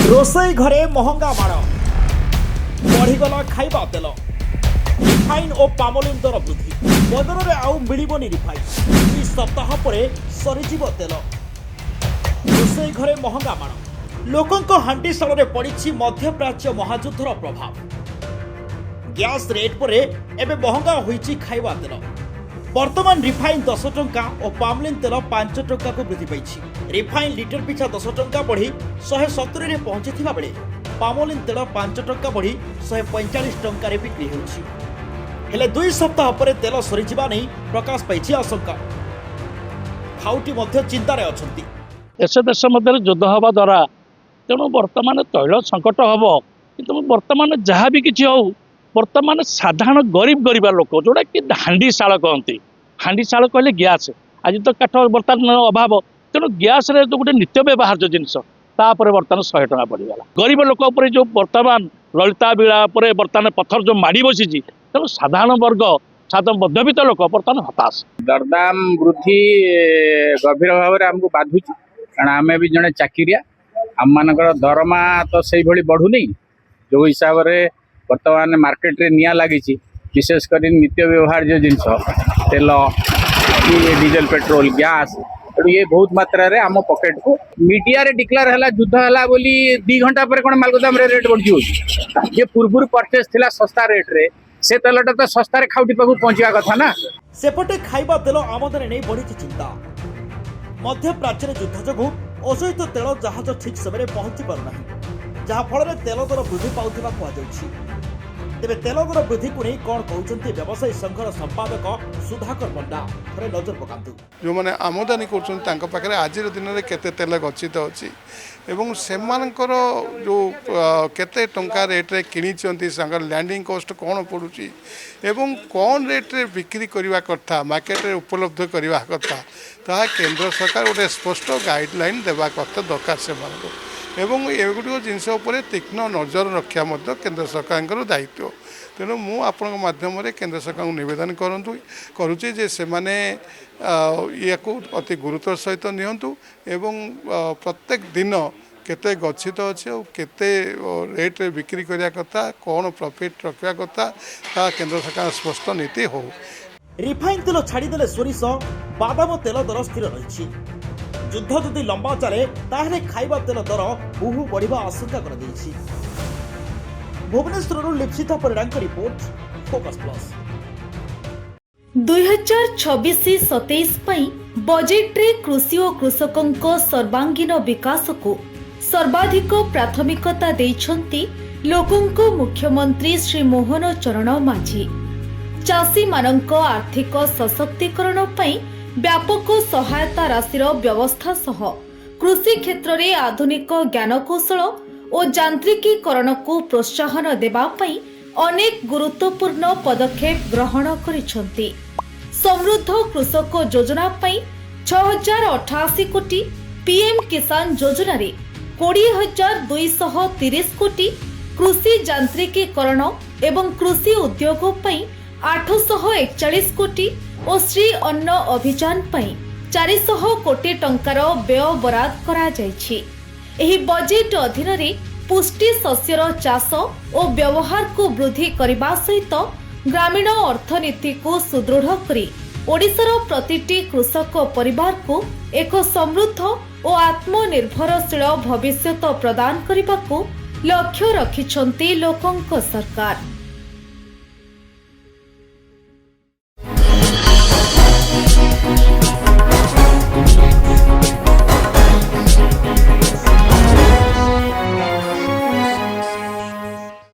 रोसई घरे महंगा माड़ बढ़ीगला खाइबा तेल रिफाइन और पामोलिन दर वृद्धि बदल में आउ मिलबनी रिफाइन 2 सप्ताह पर सरीजीव तेल रोसई घरे महंगा माड़ लोकों हांडीशाल पड़ी मध्यप्राच्य महायुद्धर प्रभाव गैस रेट पर एबे महंगा होईची खाइबा तेल वर्तमान रिफाइन 10 टंका और पामलिन तेल 5 टंका को वृद्धि पाई। रिफाइन लिटर पिछा 10 टंका बढ़ी 170 रे पहुंची बेले पामोलिन तेल 5 टंका बढ़ी 145 टंका बिक्री होउछि। हेले 2 सप्ताह पर तेल सरीजिबा नहीं प्रकाश पाई आशंका खाउटी मध्य चिंतार अछंती। देश मध्य युद्ध हवा द्वारा तेणु बर्तमान तैल संकट हम कि बर्तमान जहाँ भी किसी हो बर्तमान साधारण गरीब गरीब लोक जोड़ा कि हांडीशाल कहती हांडीशाल कहले गैस आज तो काठ बर्तमान अभाव तेणु गैस रे जो गोटे नित्य व्यवहार जो जिनस बर्तमान 100 टका बढ़ीगला गरीब लोक जो बर्तमान ललिता बिला बर्तमान पत्थर जो माड़ी बसी तेणु साधारण वर्ग साधारण मध्यवित्त लोक बर्तमान हताश। दरदाम वृद्धि गभीर भाव में आमको बाधुची कारण आम भी जड़े चाकरिया आम मानकर दरमा तो से बढ़ुनी जो हिसाब से वर्तमान मार्केट रे निया लगी विशेषकर नित्य व्यवहार जो जिनस तेल डीजल पेट्रोल गैस ये बहुत मात्रा रे आम पॉकेट को मीडिया रे डिक्लेयर है युद्ध है बोली 2 घंटा पर कौन मालगोदाम रेट बढ़ ये पूर्व परचेस थिला सस्ता रेट रे से तेलटा तो सस्ता रे खाउटी पाखु पहुंचवा कथा ना सेपटे खाइबा तेल आमदानी नहीं बढ़ी चिंता मध्यप्राच्य युद्ध जो अशोधित तेल जहाज ठीक समय पहुंची पारना जहाँफल तेल दर वृद्धि पाउथिबा कहुछि। तेरे तेल दर वृद्धि को नहीं कौन कहते व्यवसायी संघर संपादक सुधाकर पंडा थे नजर पकातु जो मैंने आमदानी कर आज दिन में केते तेल गच्छित अच्छी एवं सेमानकर जो केते टंका रेट रे किणी लैंडिंग कॉस्ट कौन पड़ुची एवं कौन रेट रे बिक्री करवा कथा मार्केट रे उपलब्ध करवा कथा ता केंद्र सरकार गोटे स्पष्ट गाइडलाइन देवा कथा दरकार से एवं एगुड़ जिनस तीक्ष्ण नजर रखा केंद्र सरकार दायित्व तेणु मु आपण माध्यम केंद्र सरकार को निवेदन करुच्चे जे से माने या अति गुरुत्व सहित नियंतु एवं प्रत्येक दिन केते गच्छित अच्छे और केते रेट रे बिक्री करिया कथा कौन प्रॉफिट रखा कथा ता केंद्र सरकार स्पष्ट नीति हो। रिफाइन तेल छाड़देले सोरिष बादाम तेल दर स्थिर रही युद्ध जदि लंबा चले ताहले खाइबा तेल दर बहु बढ़िबा आशंका कर देछि। भुवनेश्वर लिप्सिता परिडांक रिपोर्ट फोकस प्लस 2026-27 पई बजेट रे कृषि और कृषकों सर्वांगीन विकास को सर्वाधिक प्राथमिकता देइछंती लोकंको मुख्यमंत्री श्री मोहन चरण माझी। चाषी मानक आर्थिक सशक्तिकरण पई व्यापक सहायता राशिर व्यवस्था सह कृषि क्षेत्र में आधुनिक ज्ञानकौशल और यांत्रिकीकरण को प्रोत्साहन देबा पई अनेक गुरुत्वपूर्ण पदक्षेप ग्रहण करिसेंती। समृद्ध कृषक योजना पई 6088 कोटी, पीएम किसान योजना रे 20,230 कोटी, कृषि यांत्रिकीकरण एवं कृषि उद्योग पई 841 कोटी और श्री अन्न अभियान पई 400 कोटी टंकार व्यय बराद करा जायछि। एही बजेट अधीन रे पुष्टि शस्यर चाष और व्यवहार को वृद्धि करने सहित ग्रामीण अर्थनीति को सुदृढ़ करी ओडिशार प्रतिटी कृषक परिवार को एक समृद्ध और आत्मनिर्भरशील भविष्यत प्रदान करने को लक्ष्य रखिछंती लोकंक सरकार।